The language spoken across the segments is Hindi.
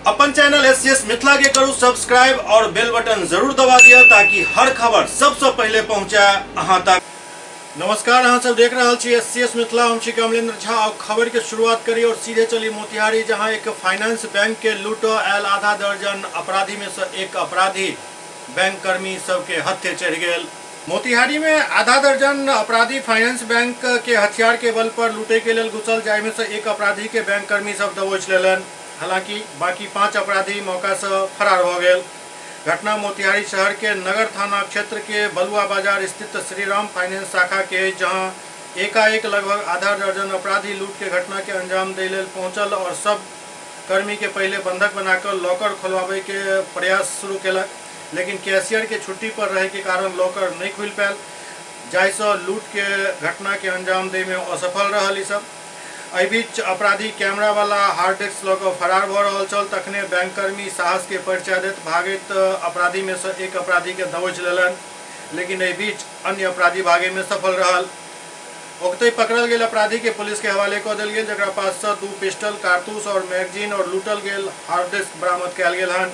अपन चैनल एससीएस मिथिला के करू सब्सक्राइब और बेल बटन जरूर दबा दिया ताकि हर खबर सबसे पहले पहुंचे अहां तक। नमस्कार, अहां सब देख रहा छी एससीएस मिथिला। हम छी कमलेंद्र झा और खबर के शुरुआत करी और सीधे चली मोतिहारी, जहां एक फाइनेंस बैंक के लूटो आयल आधा दर्जन अपराधी में से एक अपराधी बैंक कर्मी सबके हत्थे चढ़ गए। मोतिहारी में आधा दर्जन अपराधी फाइनेंस बैंक के हथियार के बल पर लूटे के लिए घुसल, जाय में से एक अपराधी के बैंक कर्मी सब दबोच लेलन। हालांकि बाकी 5 अपराधी मौका से फरार हो गए। घटना मोतिहारी शहर के नगर थाना क्षेत्र के बलुआ बाजार स्थित श्रीराम फाइनेंस शाखा के, जहां एकाएक लगभग आधा दर्जन अपराधी लूट के घटना के अंजाम दे लेल पहुंचल और सब कर्मी के पहले बंधक बनाकर लॉकर खोलवाबे के प्रयास शुरू केलक, लेकिन कैशियर के छुट्टी पर रहे के कारण लॉकर नहीं खुल पायल, जाहिसँ लूट के घटना के अंजाम दे में असफल रहल। सब एहि बीच अपराधी कैमरा वाला हार्ड डिस्क लऽ कऽ फरार भऽ रहल छल। तखने बैंककर्मी साहस के परिचय दैत भागैत अपराधी में से एक अपराधी के दबोच लेलन, लेकिन एहि बीच अन्य अपराधी भागे में सफल रहल। ओतहि पकड़ल गेल अपराधी के पुलिस के हवाले कऽ देल गेल, जकरा पास से 2 पिस्टल, कारतूस और मैगजीन और लूटल गेल हार्ड डिस्क बरामद कयल गेल हन।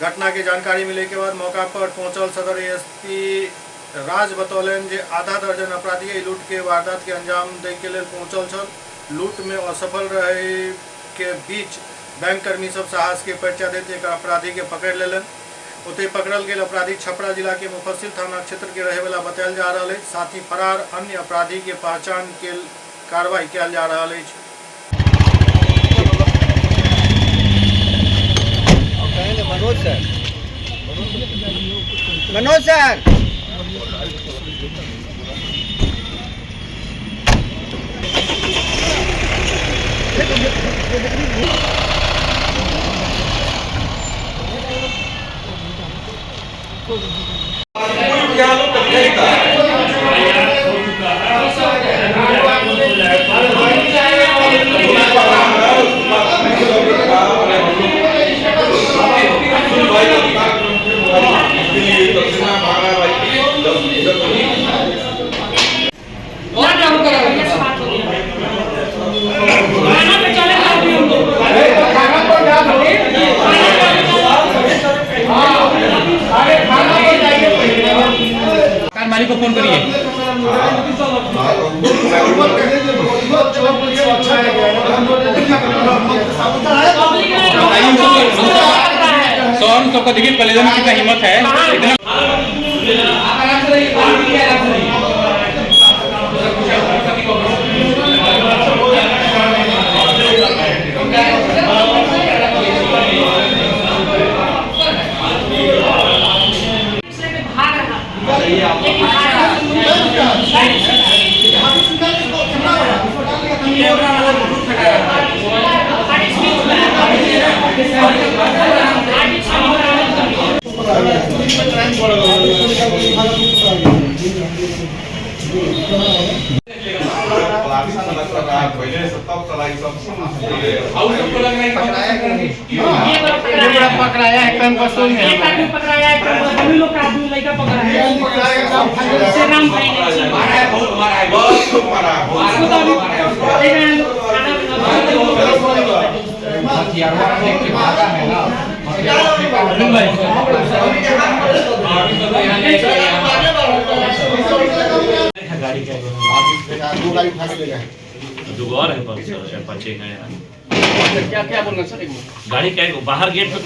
घटना की जानकारी मिले के बाद मौका पर पहुंचल सदर एसपी राज बतौलन जे आधा दर्जन अपराधी लूट के वारदात के अंजाम दे के लिए पहुंचल छल। लूट में असफल रहे के बीच बैंक कर्मी सब साहस के परिचय देते एक अपराधी के पकड़ लेलन। ओते पकड़ल गेल अपराधी छपरा जिला के मुफस्सिल थाना क्षेत्र के रहे वाला बतायल जा रहा है। साथ ही फरार अन्य अपराधी के पहचान के कार्रवाई कयल जा रहा है। मनोज सर मालिक को फोन करिए। सौन सबको देखिए कलेजा में कितना हिम्मत है। पकड़ाया है कम कसूर में पकड़ाया है, हम लोग का आदमी लड़का पकड़ा है। श्रीराम भाई ने मारा है, बहुत मारा है, बहुत मारा है। गाड़ी क्या दुगौर है पचे क्या क्या बोलना सर? गाड़ी क्या बाहर गेट पे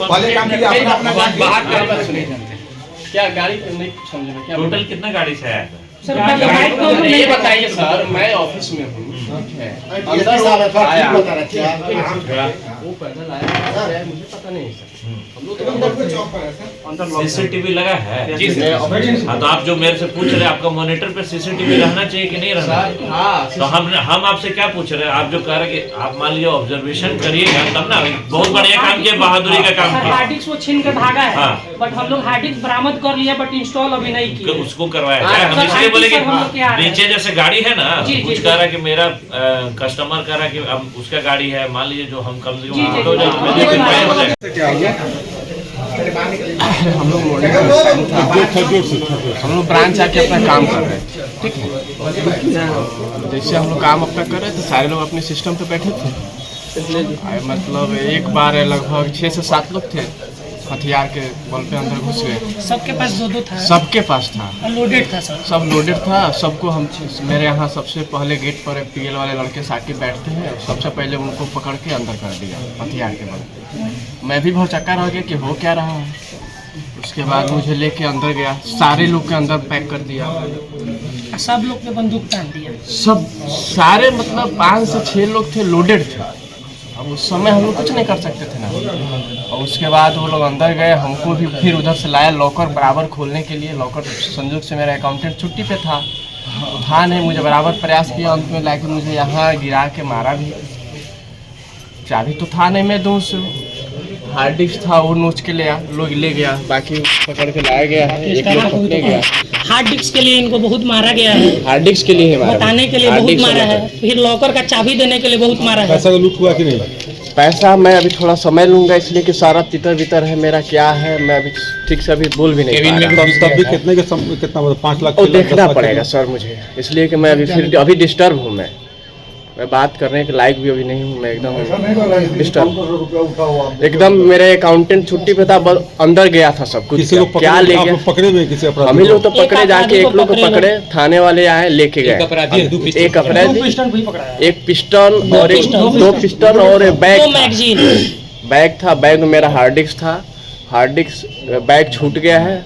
क्या गाड़ी नहीं समझ में क्या टोटल कितना गाड़ी से आया था सर? ये बताइए सर, मैं ऑफिस में हूँ, वो पैदल आया, मुझे पता नहीं सर। हम लोग तो सीसीटीवी लगा है जी सर। हाँ, तो आप जो मेरे से पूछ रहे हैं, आपका मॉनिटर पे सीसीटीवी रहना चाहिए कि नहीं रहना चाहिए? तो हम आपसे क्या पूछ रहे हैं? आप जो कह रहे हैं कि आप मान लीजिए ऑब्जर्वेशन करिएगा तब ना। बहुत बढ़िया काम किया, बहादुरी का काम किया। हार्ड डिस्क वो छीन के भागा है, बट हम लोग हार्ड डिस्क बरामद कर लिया, बट इंस्टॉल अभी नहीं किया। उसको करवाया जाए। हम इसलिए बोले कि नीचे जैसे गाड़ी है ना, कुछ कह रहा है कि मेरा कस्टमर कह रहा है कि अब उसका गाड़ी है, मान लीजिए जो हम कम से कम हो जाए। हम लोग मॉर्निंग हम लोग ब्रांच आके अपना काम कर रहे हैं, ठीक है। जैसे हम लोग काम अपना कर रहे थे, सारे लोग अपने सिस्टम पे बैठे थे, मतलब एक बार लगभग 6 से 7 लोग थे, हथियार के बल पे अंदर घुस गए। सबके पास दो था, सबके पास था, लोडेड था सब लोडेड था। सबको हम मेरे यहाँ सबसे पहले गेट पर पीएल वाले लड़के साकिब बैठते हैं, सबसे पहले उनको पकड़ के अंदर कर दिया हथियार के बल पे। मैं भी बहुत चक्कर रह गया कि हो क्या रहा है। उसके बाद मुझे लेके अंदर गया, सारे लोग के अंदर पैक कर दिया, सब लोग पे बंदूक तान दिया। सब सारे मतलब 5 से 6 लोग थे, लोडेड थे। अब उस समय हम लोग कुछ नहीं कर सकते थे ना। और उसके बाद वो लोग अंदर गए, हमको भी फिर उधर से लाया लॉकर बराबर खोलने के लिए। लॉकर संयोग से मेरा अकाउंटेंट छुट्टी पे था, था नहीं, मुझे बराबर प्रयास किया, अंत में लाके मुझे यहाँ गिरा के मारा भी। चाबी तो था नहीं, मैं दूँ से हार्ड डिस्क था वो नोच के लोग ले गया, बाकी पकड़ के लाया गया है, एक लोग पकड़े गया। हार्ड डिस्क के लिए इनको बहुत मारा गया है, हार्ड डिस्क के लिए बताने के लिए बहुत मारा है, फिर लॉकर का चाबी देने के लिए बहुत मारा है। पैसा लूट हुआ कि नहीं? पैसा मैं अभी थोड़ा समय लूंगा, इसलिए कि सारा तितर बितर है मेरा, क्या है मैं अभी ठीक से अभी बोल भी नहीं पा रहा। तब भी कितना 5 लाख? और देखना पड़ेगा सर मुझे, इसलिए कि मैं अभी डिस्टर्ब हूँ। मैं बात करने के लायक भी अभी नहीं हूँ, मैं एकदम डिस्टर्ब। एकदम मेरे अकाउंटेंट छुट्टी पे था, अंदर गया था सब कुछ। क्या ले गया? पकड़े हुए किसी अपराधी? हम लोग तो पकड़े, जाके एक लोग को पकड़े, थाने वाले आए लेके गए। एक अपराधी, एक पिस्टल और एक 2 पिस्टल और एक बैग था। बैग में मेरा हार्ड डिस्क था, हार्ड डिस्क बैग छूट गया है,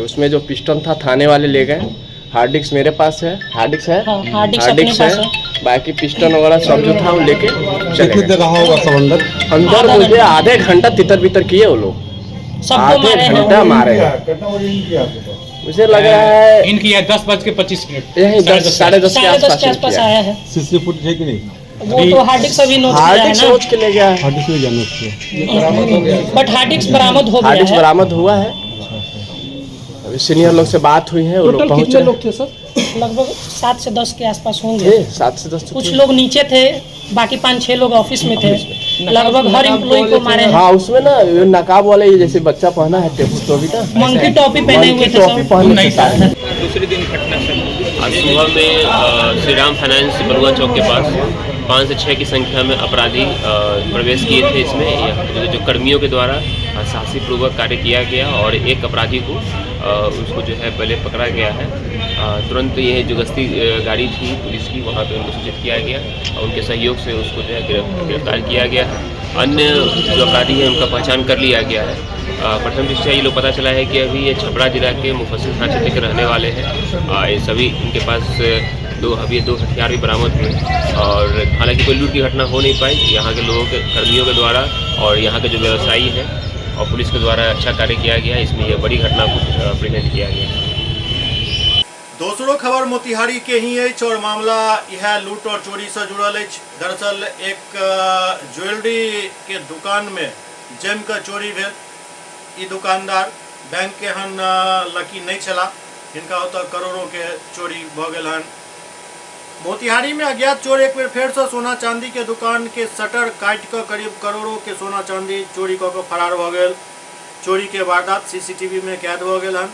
उसमें जो पिस्टल था थाने वाले ले गए। हार्ड डिस्क मेरे पास है, हार्ड डिस्क है, हार्ड डिस्क है, बाकी पिस्टन वगैरह सब जो था वो लेके कितनी देर रहा होगा सब अंदर? अंदर मुझे आधे घंटा तितर बितर किए वो लोग, आधे घंटा मारे। मुझे लग रहा है इनकी 10:25 यही 10-10:30 के आसपास आया है। सीसीटीवी फुटेज है कि नहीं? वो तो हार्ड डिस्क अभी नोट किया है ना, सोच के ले गया है। हार्ड डिस्क ले जाना, बट हार्ड डिस्क बरामद हो गया है। हार्ड डिस्क बरामद हुआ है। अभी सीनियर लोग से बात हुई है, वो लोग पहुंचे। कितने लोग थे सर? लगभग 7 से 10 के आसपास होंगे। 7 से 10 कुछ लोग नीचे थे, बाकी 5-6 लोग ऑफिस में थे। लगभग हर एम्प्लॉय को मारे हैं। हाँ, उसमें ना नकाब वाले जैसे बच्चा पहना है, टोपी था, मंकी टोपी पहने हुए थे सब। दूसरे दिन घटना आज सुबह में श्री राम फाइनेंस बलुआ चौक के पास 5 से 6 की संख्या में अपराधी प्रवेश किए थे। इसमें जो कर्मियों के द्वारा साहसी पूर्वक कार्य किया गया और एक अपराधी को उसको जो है पहले पकड़ा गया है। तुरंत ये जो गश्ती गाड़ी थी पुलिस की, वहाँ पे उनको सूचित किया गया और उनके सहयोग से उसको जो है गिरफ्तार किया गया है। अन्य जो अपराधी हैं उनका पहचान कर लिया गया है। प्रथम दृष्टया ये लोग पता चला है कि अभी ये छपरा जिला के मुफस्सिल थाना क्षेत्र के रहने वाले हैं। ये सभी इनके पास दो हथियार भी बरामद हुए और हालांकि कोई लूट की घटना हो नहीं पाई। यहाँ के लोगों के कर्मियों के द्वारा और यहाँ के जो व्यवसायी हैं और पुलिस के द्वारा अच्छा कार्य किया गया, इसमें यह बड़ी घटना को प्रेजेंट किया गया। दोसरो खबर मोतिहारी के ही अछि और मामला यह लूट और चोरी से जुड़ल अछि। दरअसल एक ज्वेलरी के दुकान में जम के चोरी भेल। ई दुकानदार बैंक के हन लकी नहीं छला, हिनका होता करोड़ों के चोरी भ गेल हन। मोतिहारी में अज्ञात चोर एक बेर फेर से सोना चांदी के दुकान के शटर काट कर करीब करोड़ों के सोना चांदी चोरी कऽ के फरार भ गेल। चोरी के वारदात सीसीटीवी में कैद भ गेल हन।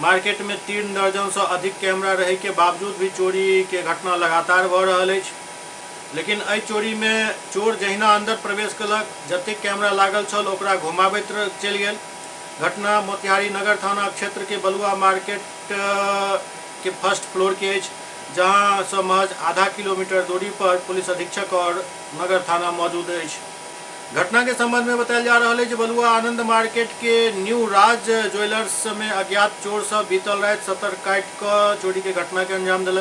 मार्केट में 3 दर्जन से अधिक कैमरा रहे के बावजूद भी चोरी के घटना लगातार भ रहल अछि। लेकिन एहि चोरी में चोर जहिना अंदर प्रवेश कलक, जतेक कैमरा लागल छल ओकरा घुमाबैत चलि गेल। घटना मोतिहारी नगर थाना क्षेत्र के बलुआ मार्केट के फर्स्ट फ्लोर के अछि, जहां से महज आधा किलोमीटर दूरी पर पुलिस अधीक्षक और नगर थाना मौजूद अछि। घटना के संबंध में बताया जा रहा है कि बलुआ आनंद मार्केट के न्यू राज ज्वेलर्स में अज्ञात चोर सब बीतल रात शटर काट कर चोरी के घटना के अंजाम दिल।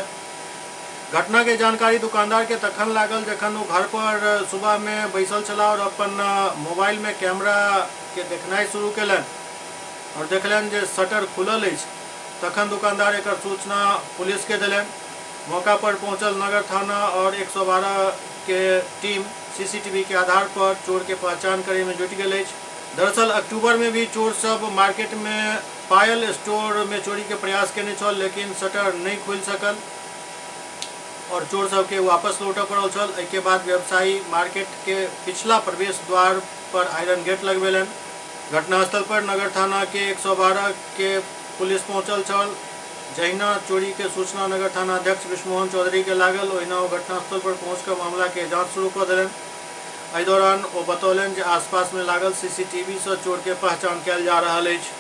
घटना के जानकारी दुकानदार के तखन लागल जखन वो घर पर सुबह में बैसल छला और अपन मोबाइल में कैमरा के देखनाइ शुरू कलन और देखलन जे शटर खुलल अछि। तखन दुकानदार एक सूचना पुलिस के दिलन। मौका पर पहुंचल नगर थाना और 112 के टीम सीसीटीवी के आधार पर चोर के पहचान करे में जुट गई। दरअसल अक्टूबर में भी चोर सब मार्केट में पायल स्टोर में चोरी के प्रयास करने छल, लेकिन शटर नहीं खुल सकल और चोर सब के वापस लौट पड़ल छल। एके बाद व्यवसायी मार्केट के पिछला प्रवेश द्वार पर आयरन गेट लगवेलन। घटनास्थल पर नगर थाना के 112 के पुलिस पहुंचल छल। जहिना चोरी के सूचना नगर थाना अध्यक्ष विष्णुमोहन चौधरी के लागल, ओहिना वो घटनास्थल पर पहुंचकर मामला के जांच शुरू कर दिलन। एहि दौरान ओ बतौलनि जे आसपास में लागल CCTV से चोर के पहचान कयल जा रहल अछि।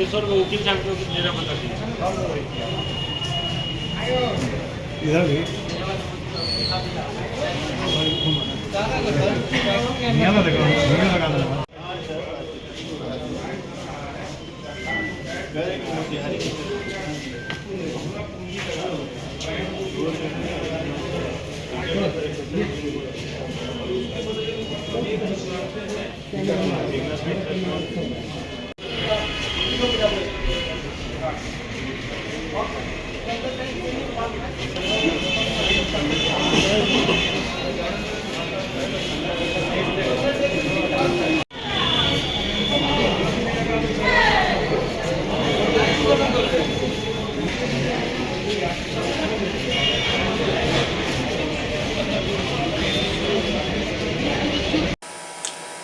सर वो वकील साहब को मेरा बता इधर भी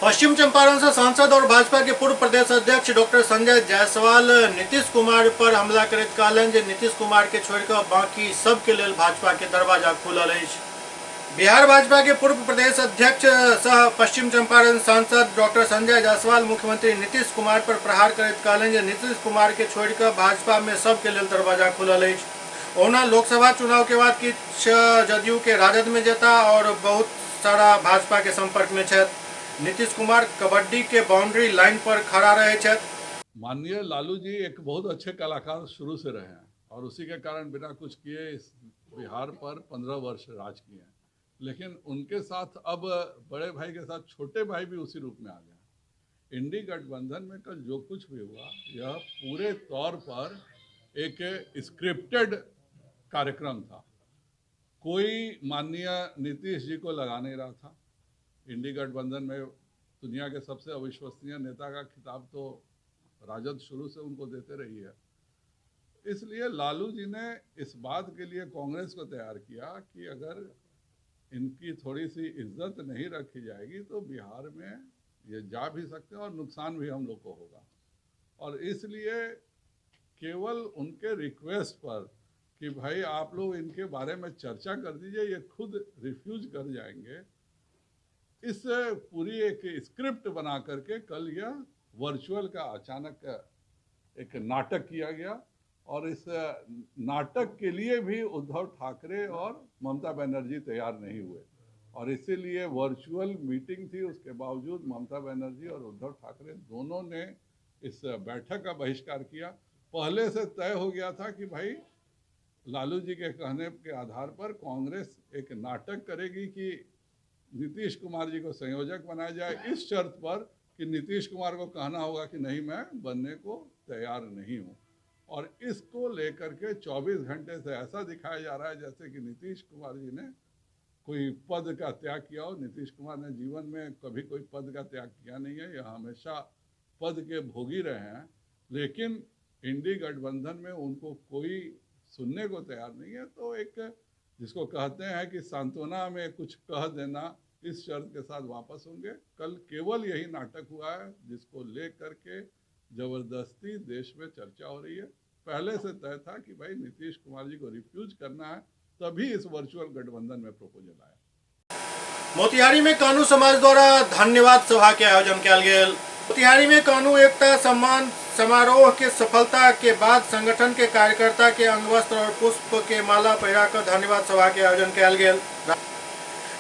पश्चिम चंपारण से सांसद और भाजपा के पूर्व प्रदेश अध्यक्ष डॉक्टर संजय जायसवाल नीतीश कुमार पर हमला करैत कहलनि जे नीतीश कुमार के छोड़कर बाकी सबके लेल भाजपा के दरवाजा खुलल अछि। बिहार भाजपा के पूर्व प्रदेश अध्यक्ष सह पश्चिम चंपारण सांसद डॉक्टर संजय जायसवाल मुख्यमंत्री नीतीश कुमार पर प्रहार करैत कहलनि जे नीतीश कुमार के छोड़कर भाजपा में सबके लेल दरवाजा खुलल अछि। ओना लोकसभा चुनाव के बाद किछ जदयू के राजद में जेता और बहुत सारा भाजपा के संपर्क में छथि। नीतीश कुमार कबड्डी के बाउंड्री लाइन पर खड़ा रहे छथि। माननीय लालू जी एक बहुत अच्छे कलाकार शुरू से रहे हैं और उसी के कारण बिना कुछ किए इस बिहार पर 15 वर्ष राज किए हैं, लेकिन उनके साथ अब बड़े भाई के साथ छोटे भाई भी उसी रूप में आ गए। इंडी गठबंधन में कल जो कुछ भी हुआ यह पूरे तौर पर एक स्क्रिप्टेड कार्यक्रम था। कोई माननीय नीतीश जी को लगा नहीं रहा था। इंडी गठबंधन में दुनिया के सबसे अविश्वसनीय नेता का खिताब तो राजद शुरू से उनको देते रही है। इसलिए लालू जी ने इस बात के लिए कांग्रेस को तैयार किया कि अगर इनकी थोड़ी सी इज्जत नहीं रखी जाएगी तो बिहार में ये जा भी सकते हैं और नुकसान भी हम लोग को होगा। और इसलिए केवल उनके रिक्वेस्ट पर कि भाई आप लोग इनके बारे में चर्चा कर दीजिए, ये खुद रिफ्यूज कर जाएंगे, इस पूरी एक स्क्रिप्ट बना करके कल यह वर्चुअल का अचानक एक नाटक किया गया। और इस नाटक के लिए भी उद्धव ठाकरे और ममता बनर्जी तैयार नहीं हुए और इसीलिए वर्चुअल मीटिंग थी, उसके बावजूद ममता बनर्जी और उद्धव ठाकरे दोनों ने इस बैठक का बहिष्कार किया। पहले से तय हो गया था कि भाई लालू जी के कहने के आधार पर कांग्रेस एक नाटक करेगी कि नीतीश कुमार जी को संयोजक बनाया जाए, इस शर्त पर कि नीतीश कुमार को कहना होगा कि नहीं मैं बनने को तैयार नहीं हूं। और इसको लेकर के 24 घंटे से ऐसा दिखाया जा रहा है जैसे कि नीतीश कुमार जी ने कोई पद का त्याग किया हो। नीतीश कुमार ने जीवन में कभी कोई पद का त्याग किया नहीं है, यह हमेशा पद के भोगी रहे हैं, लेकिन इंडी गठबंधन में उनको कोई सुनने को तैयार नहीं है। तो एक जिसको कहते हैं कि सांत्वना में कुछ कह देना, इस शर्त के साथ वापस होंगे। कल केवल यही नाटक हुआ है जिसको लेकर के जबरदस्ती देश में चर्चा हो रही है। पहले से तय था कि भाई नीतीश कुमार जी को रिफ्यूज करना है, तभी इस वर्चुअल गठबंधन में प्रपोजल आया। मोतिहारी में कानू समाज द्वारा धन्यवाद सभा के आयोजन किया गया। मोतिहारी में कानू एकता सम्मान समारोह के सफलता के बाद संगठन के कार्यकर्ता के अंगवस्त्र और पुष्प के माला पहिराकर धन्यवाद सभा के आयोजन किया गया।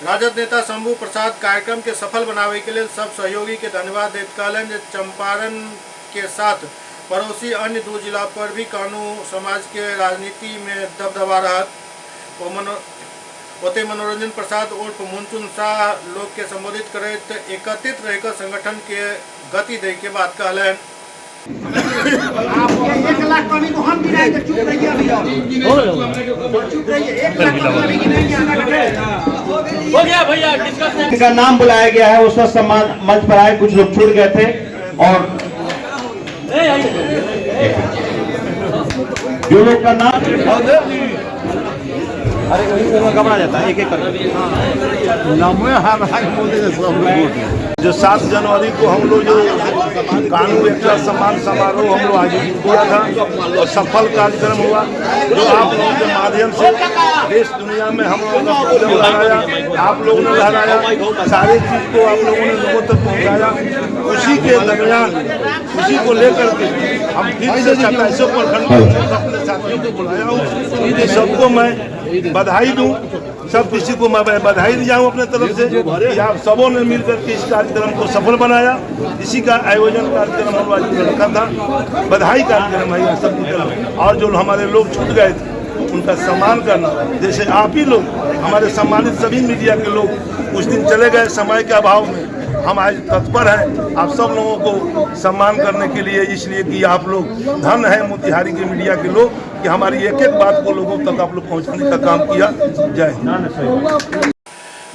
राजद नेता शंभू प्रसाद कार्यक्रम के सफल बनावे के लिए सब सहयोगी के धन्यवाद देते कहलन चंपारण के साथ पड़ोसी अन्य 2 जिला पर भी कानू समाज के राजनीति में दबदबा रहा। ओते मनोरंजन प्रसाद उर्फ मुनचुन शाह लोग के संबोधित करते एकत्रित रहकर संगठन के गति दे के बात कहलन। का नाम बुलाया गया है, उसका सम्मान मंच पर आए, कुछ लोग छूट गए थे और जो लोग का नाम घबरा जाता है एक एक करके जो 7 जनवरी को हम लोग जो कानून एक्टा सम्मान समारोह हम लोग आयोजित किया था और सफल कार्यक्रम हुआ जो आप लोगों के माध्यम से देश दुनिया में हम लोगों ने लहराया, आप लोगों ने लहराया, सारे चीज को आप लोगों ने लोगों तक पहुँचाया। उसी के दरमियान उसी को लेकर के हम फिर से 27 प्रखंड अपने साथियों को बुलाया हूँ। सबको मैं बधाई दूं, सब किसी को मैं बधाई दिलाऊं अपने तरफ से कि आप सबों ने मिलकर के इस कार्यक्रम को सफल बनाया। इसी का आयोजन कार्यक्रम हम आज रखा था, बधाई कार्यक्रम है सब। और जो हमारे लोग छूट गए थे उनका सम्मान करना, जैसे आप ही लोग हमारे सम्मानित सभी मीडिया के लोग कुछ दिन चले गए समय के अभाव में, हम आज तत्पर हैं आप सब लोगों को सम्मान करने के लिए, इसलिए कि आप लोग धन है मोतिहारी के मीडिया के लोग कि हमारी एक एक बात को लोगों तक आप लोग पहुंचाने का काम किया जाए।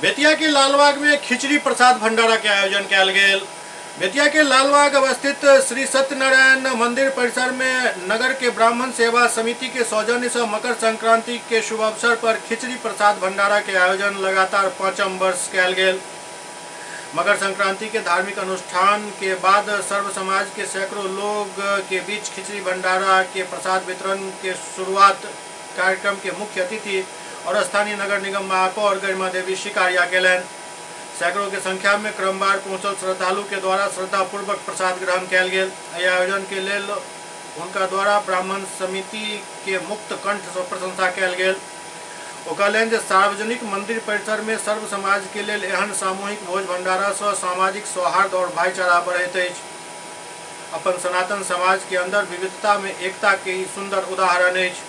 बेतिया के लालबाग में खिचड़ी प्रसाद भंडारा के आयोजन किया गेल। बेतिया के लालबाग अवस्थित श्री सत्यनारायण मंदिर परिसर में नगर के ब्राह्मण सेवा समिति के सौजन्य से मकर संक्रांति के शुभ अवसर पर खिचड़ी प्रसाद भंडारा के आयोजन लगातार 5म वर्ष किया गेल। मकर संक्रांति के धार्मिक अनुष्ठान के बाद सर्व समाज के सैकड़ों लोग के बीच खिचड़ी भंडारा के प्रसाद वितरण के शुरुआत कार्यक्रम के मुख्य अतिथि और स्थानीय नगर निगम महापौर गरिमा देवी शिकारिया केलन। सैकड़ों की संख्या में क्रमवार पहुंचल श्रद्धालु के द्वारा श्रद्धा पूर्वक प्रसाद ग्रहण किया गेल। एहि आयोजन के लेल उनका द्वारा ब्राह्मण समिति के मुक्त कंठ से प्रशंसा किया गेल। ओ कहलनि जे सार्वजनिक मंदिर परिसर में सर्व समाज के लेल एहन सामूहिक भोज भंडारा से सामाजिक सौहार्द और भाईचारा बढ़ैत अछि। अपन सनातन समाज के अंदर विविधता में एकता के ही सुंदर उदाहरण अछि।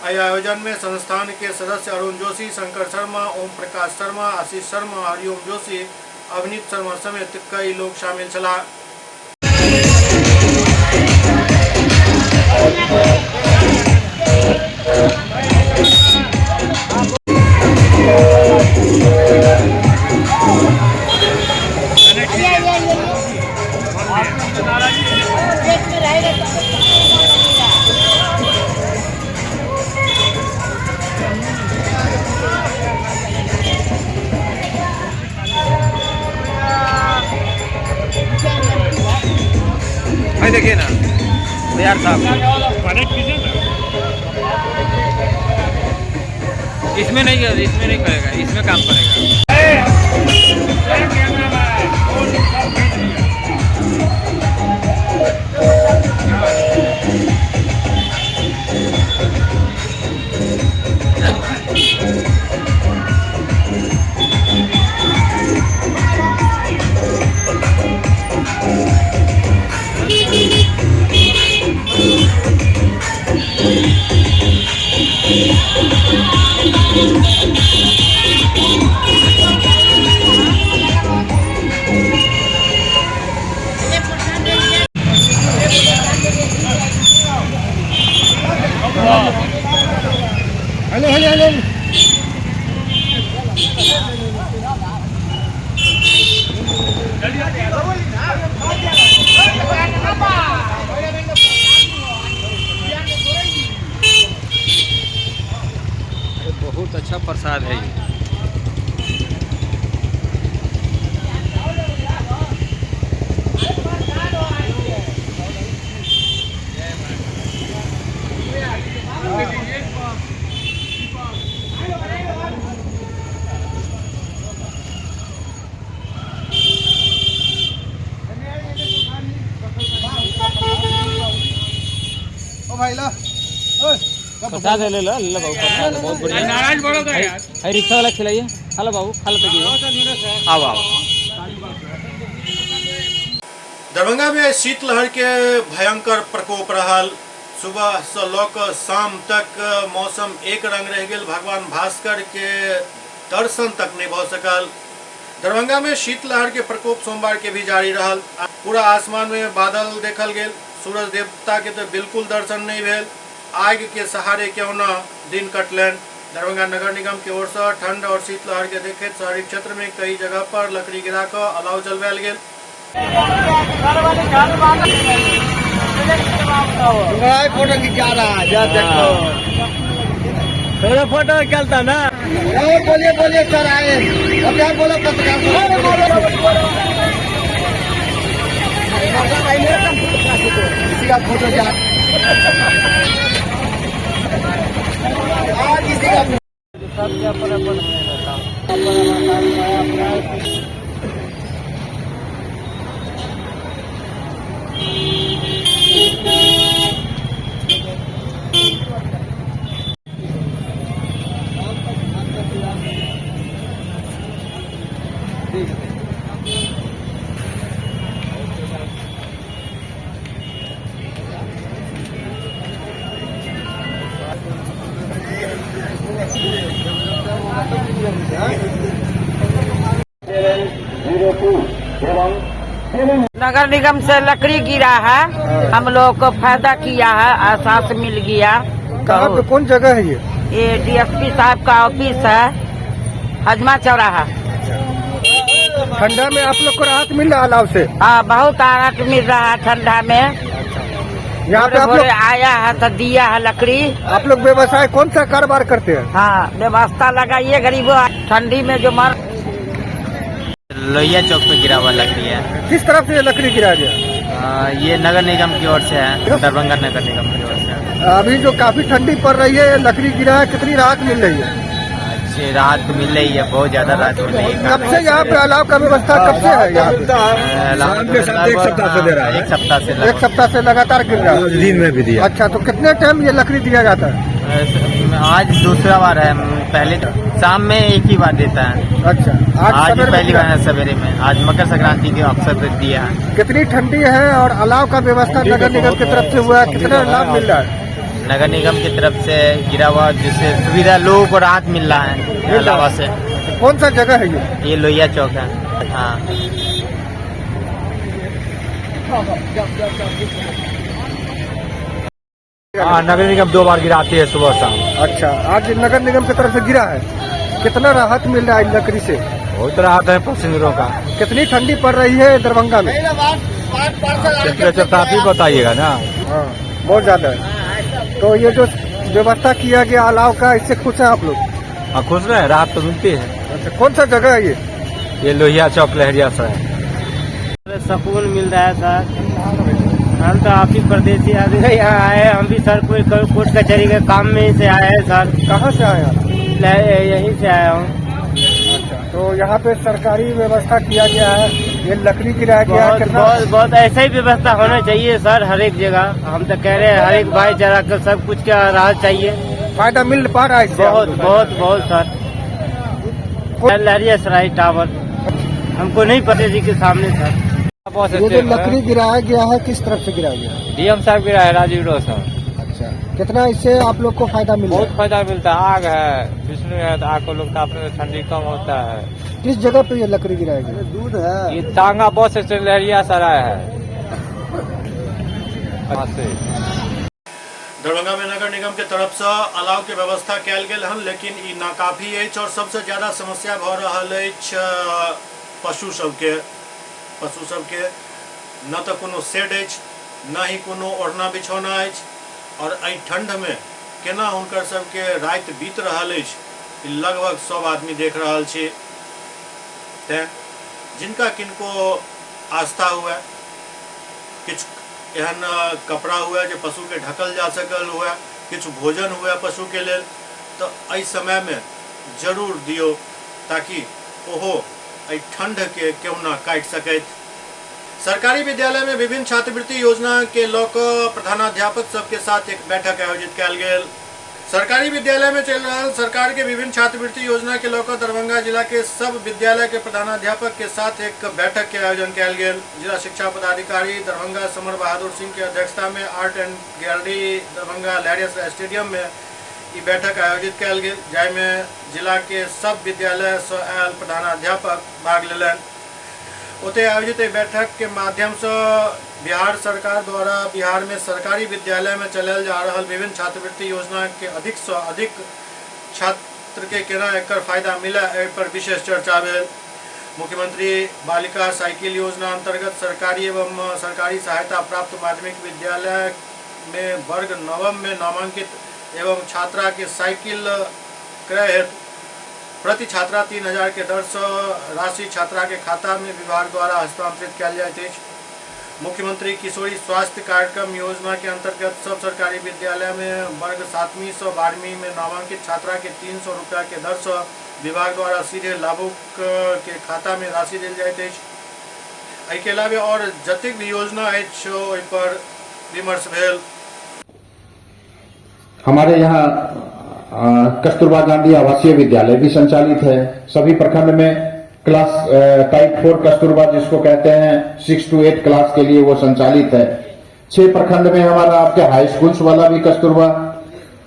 एहि आयोजन में संस्थान के सदस्य अरुण जोशी, शंकर शर्मा, ओम प्रकाश शर्मा, आशीष शर्मा, हरिओम जोशी, अभिनीत शर्मा समेत कई लोग शामिल छलाह। देखिए ना यार साहब, इसमें नहीं करेगा, इसमें काम करेगा। बहुत अच्छा प्रसाद है ये। प्रसाद ले लो बाबू, बहुत बढ़िया। नाराज बड़ो का यार, अरे रिक्शा वाला खिलाइए। हेलो बाबू, खा लो तो आओ आओ। दरभंगा में शीतलहर के भयंकर प्रकोप रहल। सुबह से लऽ शाम तक मौसम एक रंग रह गेल। भगवान भास्कर के दर्शन तक नहीं भऽ सकल। दरभंगा में शीतलहर के प्रकोप सोमवार के भी जारी रहल। पूरा आसमान में बादल देखल गेल। सूरज देवता के तो बिल्कुल दर्शन नहीं भेल। आग के सहारे क्यों न दिन कटलन। दरभंगा नगर निगम की ओर से ठंड और शीतलहर के देखते शहरी क्षेत्र में कई जगह पर लकड़ी गिरा कर अलाव जलवायल गेल। फोटो खिंचा रहा है, जा देखो फोटो चलता ना। बोलिए बोलिए सर आए, अब क्या बोलो पत्रकार किसी का फोटो जा किसी का नगर निगम से लकड़ी गिरा है, हम लोग को फायदा किया है, एहसास मिल गया। कहाँ पे कौन जगह है ये डीएसपी साहब का ऑफिस है, हजमा चौराहा। ठंडा में आप लोग को राहत मिल रहा अलाव से? हाँ, बहुत राहत मिल रहा है ठंडा में। यहाँ पे आप लोग आया है तो दिया है लकड़ी। आप लोग व्यवसाय कौन सा कारोबार करते हैं? हाँ, व्यवस्था लगाइए गरीबों, ठंडी में जो मर। लोहिया चौक पे गिरा हुआ लकड़ी है। किस तरफ से ये लकड़ी गिरा गया? ये नगर निगम की ओर से है, दरभंगा नगर निगम की ओर से है। अभी जो काफी ठंडी पड़ रही है, लकड़ी गिरा है, कितनी राहत मिल रही है? अच्छी राहत तो मिल रही है, बहुत ज्यादा राहत मिल रही है। कब से यहाँ पे अलाव का व्यवस्था कब से है यहाँ पे? एक सप्ताह से लगातार गिर रहा है, दिन में भी दिया। अच्छा, तो कितने टाइम ये लकड़ी दिया जाता है? आज दूसरा बार है, पहले शाम में एक ही बार देता है। अच्छा, आज पहली बार है सवेरे में, आज मकर संक्रांति के अवसर पर दिया है। कितनी ठंडी है और अलाव का व्यवस्था नगर निगम की तरफ से हुआ है, कितना लाभ मिल रहा है? नगर निगम की तरफ से गिरा हुआ, जिससे सुविधा लोगों को राहत मिल रहा है अलावा से। कौन सा जगह है ये लोहिया चौक है। हाँ, नगर निगम 2 बार गिराती है सुबह शाम। अच्छा, आज नगर निगम की तरफ से गिरा है, कितना राहत मिल रहा है लकड़ी से? बहुत राहत है पैसेंजरों का। कितनी ठंडी पड़ रही है दरभंगा में? टेम्परेचर तो आप ही बताइएगा ना। हाँ, बहुत ज्यादा है। तो ये जो व्यवस्था किया गया अलाव का, इससे खुश हैं आप लोग? हाँ, खुश रहे, राहत तो मिलती है। अच्छा, कौन सा जगह है ये लोहिया चौक लहरिया सराय। सुकून मिल रहा है सर। हम तो आप ही परदेसी आदमी यहाँ आए, हम भी सर कोई कोर्ट कचहरी के काम में से आए हैं सर। कहाँ से आए आप? यहीं से आया हूँ। अच्छा, तो यहाँ पे सरकारी व्यवस्था किया गया है, ये लकड़ी गिराया गया है, कितना? बहुत ऐसा ही व्यवस्था होना चाहिए सर, हर एक जगह। हम तो कह रहे हैं हर एक भाईचारा का सब कुछ का राहत चाहिए। फायदा मिल पा रहा है इससे? बहुत सर। लहरिया सराय टावर हमको नहीं पता जी के सामने सर। ये जो लकड़ी गिराया गया है, किस तरफ से गिराया गया? डीएम साहब गिरा है, राजीव रोशन। अच्छा, कितना इससे आप लोग को फायदा मिला? बहुत फायदा मिलता है। आग है, विष्णु है, तो आग को लोग तापने से ठंडी कम होता है। किस जगह पे ये लकड़ी गिराया गया? दूध है, ये तांगा बस स्टैंड लहरिया सराय है। दरभंगा में नगर निगम के तरफ से अलाव के व्यवस्था कयल गेल हन, लेकिन ई नाकाफी अछि और सबसे ज्यादा समस्या भ रहल अछि पशु सबके न तो कोनो शेड अछि, न ही कोनो ओढ़ना बिछौना अछि, और एहि ठंड में केना हुनकर सबके रात बीत रहल अछि लगभग सब आदमी देख रहल छी। तें जिनका किनको आस्था हुए, किछु एहन कपड़ा हुए जो पशु के ढकल जा सकल हुए, किछु भोजन हुए पशु के लेल, तो एहि समय में जरूर दियो ताकि ओहो एहि ठंड के केहुना काटि सकैत। सरकारी विद्यालय में विभिन्न छात्रवृत्ति योजना के लऽ कऽ प्रधानाध्यापक सबके साथ एक बैठक आयोजित कयल गेल। सरकारी विद्यालय में चल रहा सरकार के विभिन्न छात्रवृत्ति योजना के लऽ कऽ दरभंगा जिला के सब विद्यालय के प्रधानाध्यापक के साथ एक बैठक के आयोजन कयल गेल। जिला शिक्षा पदाधिकारी दरभंगा समर बहादुर सिंह के अध्यक्षता में art and gallery Darbhanga Laheria stadium में ई बैठक आयोजित कयल गेल, जाहिमे जिला के सब विद्यालय सँ आयल प्रधानाध्यापक भाग लेलनि। ओते आयोजित बैठक के माध्यम से बिहार सरकार द्वारा बिहार में सरकारी विद्यालय में चलायल जा रहल विभिन्न छात्रवृत्ति योजना के अधिक से अधिक छात्र के केना एकर फायदा मिले एहि पर विशेष चर्चा भेल। मुख्यमंत्री बालिका साइकिल योजना अंतर्गत सरकारी एवं सरकारी सहायता प्राप्त माध्यमिक विद्यालय में वर्ग नवम में नामांकित एवं छात्रा के साइकिल क्रय हेतु प्रति छात्रा 3000 के दर से राशि छात्रा के खाता में विभाग द्वारा हस्तांतरित किया जाए। मुख्यमंत्री किशोरी स्वास्थ्य कार्यक्रम योजना के अंतर्गत सब सरकारी विद्यालय में वर्ग 7वीं से 12वीं में नामांकित छात्रा के 300 रुपया के दर से विभाग द्वारा सीधे लाभुक के खाता में राशि दिल जाए। के अलावे और जतिक भी योजना है पर विमर्श भेल। हमारे यहाँ कस्तूरबा गांधी आवासीय विद्यालय भी संचालित है। सभी प्रखंड में क्लास टाइप 4 कस्तूरबा जिसको कहते हैं 6 to 8 क्लास के लिए वो संचालित है। 6 प्रखंड में हमारा आपके हाई स्कूल्स वाला भी कस्तूरबा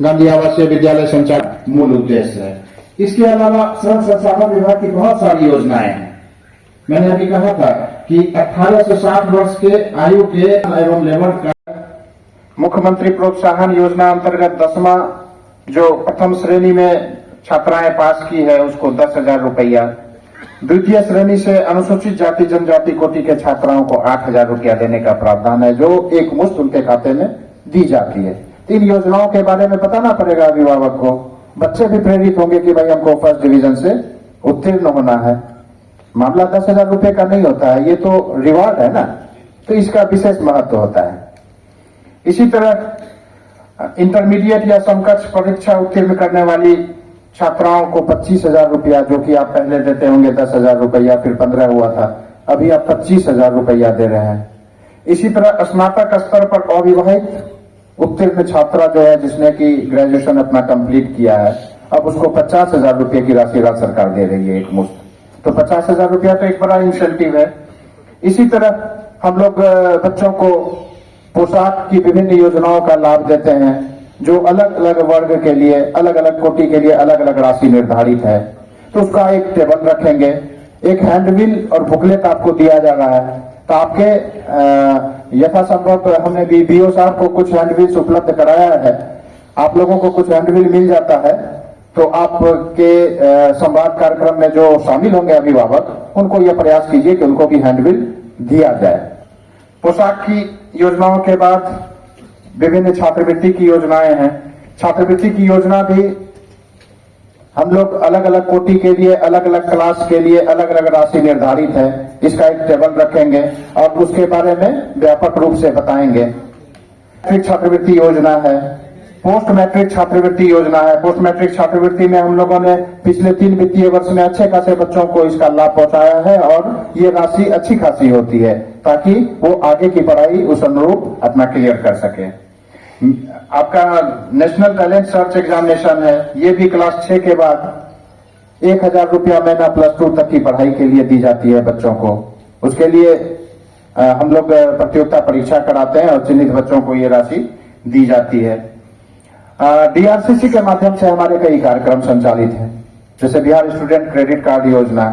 गांधी आवासीय विद्यालय संचालित मूल उद्देश्य है। इसके अलावा श्रम संसाधन विभाग की बहुत सारी योजनाएं हैं। मैंने अभी कहा था कि 18 से 60 वर्ष के आयु के एवं लेबर का मुख्यमंत्री प्रोत्साहन योजना अंतर्गत 10वां जो प्रथम श्रेणी में छात्राएं पास की है उसको 10,000 रुपया, द्वितीय श्रेणी से अनुसूचित जाति जनजाति कोटि के छात्राओं को 8,000 रुपया देने का प्रावधान है जो एक मुश्त उनके खाते में दी जाती है। इन योजनाओं के बारे में बताना पड़ेगा अभिभावक को। बच्चे भी प्रेरित होंगे कि भाई हमको फर्स्ट डिवीजन से उत्तीर्ण होना है। मामला 10,000 रुपए का नहीं होता है, ये तो रिवार्ड है ना, तो इसका विशेष महत्व होता है। इसी तरह इंटरमीडिएट या समकक्ष परीक्षा उत्तीर्ण करने वाली छात्राओं को 25,000 रुपया, जो कि आप पहले देते होंगे 10,000 रुपया, फिर 15 हुआ था, अभी आप 25,000 रुपया दे रहे हैं। इसी तरह स्नातक स्तर पर अविवाहित उत्तीर्ण छात्रा जो है जिसने कि ग्रेजुएशन अपना कंप्लीट किया है, अब उसको 50,000 रुपये की राशि राज्य सरकार दे रही है एक मुश्त। तो 50,000 रुपया तो एक बड़ा इंसेंटिव है। इसी तरह हम लोग बच्चों को पोशाक की विभिन्न योजनाओं का लाभ देते हैं जो अलग अलग वर्ग के लिए, अलग अलग कोटि के लिए अलग अलग राशि निर्धारित है। तो उसका एक टेबल रखेंगे, एक हैंडबिल और बुकलेट आपको दिया जा रहा है। तो आपके यथासंभव हमने बीओ साहब को कुछ हैंडबिल्स उपलब्ध कराया है, आप लोगों को कुछ हैंडबिल मिल जाता है। तो आपके संवाद कार्यक्रम में जो शामिल होंगे अभिभावक, उनको यह प्रयास कीजिए कि उनको भी हैंडबिल दिया जाए। पोशाक की योजनाओं के बाद विभिन्न छात्रवृत्ति की योजनाएं हैं। छात्रवृत्ति की योजना भी हम लोग अलग अलग कोटि के लिए, अलग अलग क्लास के लिए अलग अलग राशि निर्धारित है। इसका एक टेबल रखेंगे और उसके बारे में व्यापक रूप से बताएंगे। मैट्रिक छात्रवृत्ति योजना है, पोस्ट मैट्रिक छात्रवृत्ति योजना है। पोस्ट मैट्रिक छात्रवृत्ति में हम लोगों ने पिछले 3 वित्तीय वर्ष में अच्छे खासे बच्चों को इसका लाभ पहुंचाया है और ये राशि अच्छी खासी होती है ताकि वो आगे की पढ़ाई उस अनुरूप अपना क्लियर कर सके। आपका नेशनल टैलेंट सर्च एग्जामिनेशन है, ये भी क्लास 6 के बाद 1,000 रुपया महीना +2 तक की पढ़ाई के लिए दी जाती है बच्चों को। उसके लिए हम लोग प्रतियोगिता परीक्षा कराते हैं और चिन्हित बच्चों को ये राशि दी जाती है। डीआरसीसी के माध्यम से हमारे कई कार्यक्रम संचालित हैं, जैसे बिहार स्टूडेंट क्रेडिट कार्ड योजना।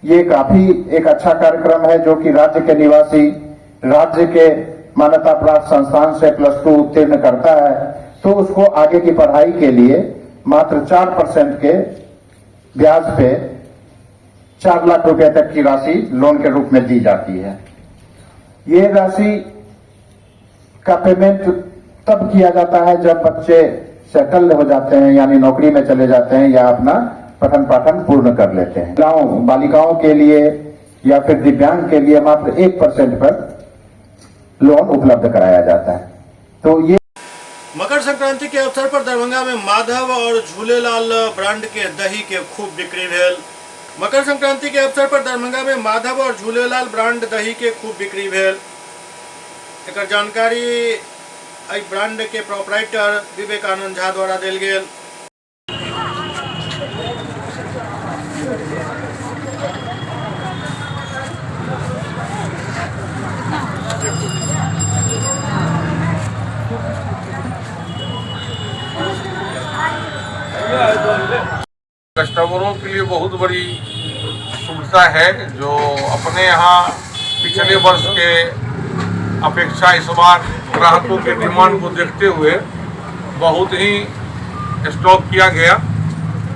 ये काफी एक अच्छा कार्यक्रम है जो कि राज्य के निवासी राज्य के मान्यता प्राप्त संस्थान से +2 उत्तीर्ण करता है तो उसको आगे की पढ़ाई के लिए मात्र 4% के ब्याज पे 4 लाख रुपए तक की राशि लोन के रूप में दी जाती है। ये राशि का पेमेंट तब किया जाता है जब बच्चे सेटल हो जाते हैं, यानी नौकरी में चले जाते हैं या अपना पठन पाठन पूर्ण कर लेते हैं। बालिकाओं के लिए या फिर दिव्यांग के लिए मात्र 1% पर लोन उपलब्ध कराया जाता है। तो ये मकर संक्रांति के अवसर पर दरभंगा में माधव और झूलेलाल ब्रांड के दही के खूब बिक्री भेल। मकर संक्रांति के अवसर पर दरभंगा में माधव और झूलेलाल ब्रांड दही के खूब बिक्री भेल। एकर जानकारी ब्रांड के प्रोपराइटर विवेकानंद झा द्वारा देल गेल। कस्टमरों के लिए बहुत बड़ी सुविधा है जो अपने यहाँ पिछले वर्ष के अपेक्षा इस बार ग्राहकों के डिमांड को देखते हुए बहुत ही स्टॉक किया गया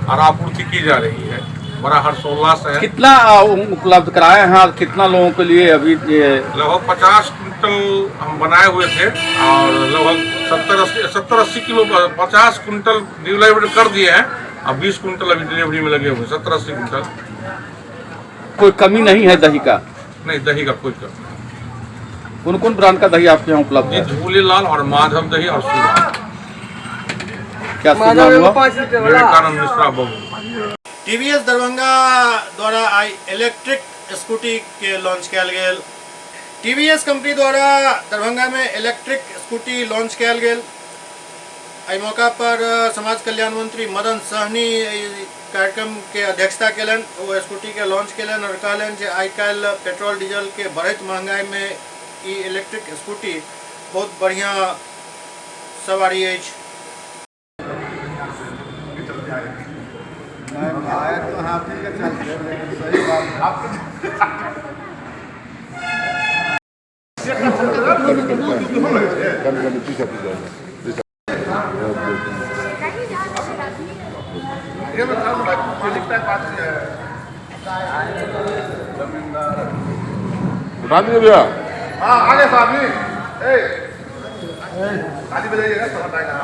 और आपूर्ति की जा रही है। बड़ा हर्षोल्लास है। कितना उपलब्ध कराए हैं और कितना लोगों के लिए अभी ये? लगभग 50 क्विंटल हम बनाए हुए थे और लगभग 70-80 किलो 50 कुंटल डिलीवरी कर दिए हैं। अब 20 कुंटल अभी डिलीवरी में लगे हुए 70-80 कुंटल। कोई कमी नहीं है दही का? नहीं, दही का कोई कमी। कौन कौन ब्रांड का दही आपके यहाँ उपलब्ध है? झूलेलाल और माधव दही और सूरा। क्या सुना हुआ? विवेकानंद मिश्रा बबू। टीवीएस दरभंगा द्वारा आई इलेक्ट्रिक स्कूटी के लॉन्च किया गया। टीवीएस कंपनी द्वारा दरभंगा में इलेक्ट्रिक स्कूटी लॉन्च किया गया। एहि मौका पर समाज कल्याण मंत्री मदन सहनी कार्यक्रम के अध्यक्षता कलन। वो स्कूटी के लॉन्च कलन और कहलन जे आइ काल्हि पेट्रोल डीजल के बढ़त महंगाई में ई इलेक्ट्रिक स्कूटी बहुत बढ़िया सवारी है। उठा दीजिए भैया। हाँ, आगे साहब जी। ताली बजाइएगा, सब आएगा।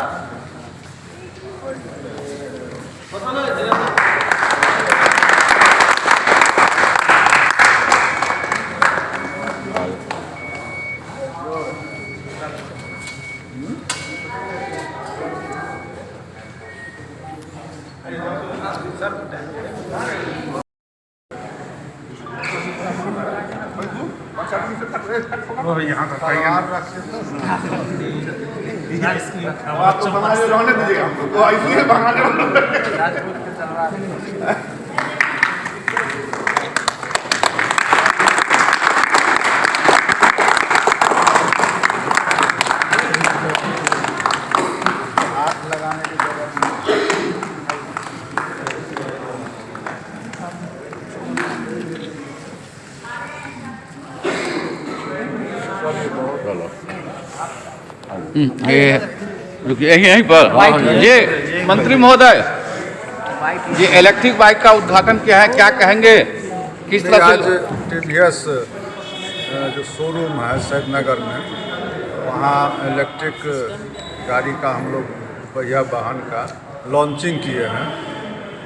रहने दीजिएगा हमको, ऐसे भगाने रुकिए यहीं पर। ये मंत्री महोदय, ये इलेक्ट्रिक बाइक का उद्घाटन किया है, क्या कहेंगे? किस तरह से? टीवीएस जो शोरूम है सैदनगर में, वहाँ इलेक्ट्रिक गाड़ी का हम लोग पहिया वाहन का लॉन्चिंग किए हैं।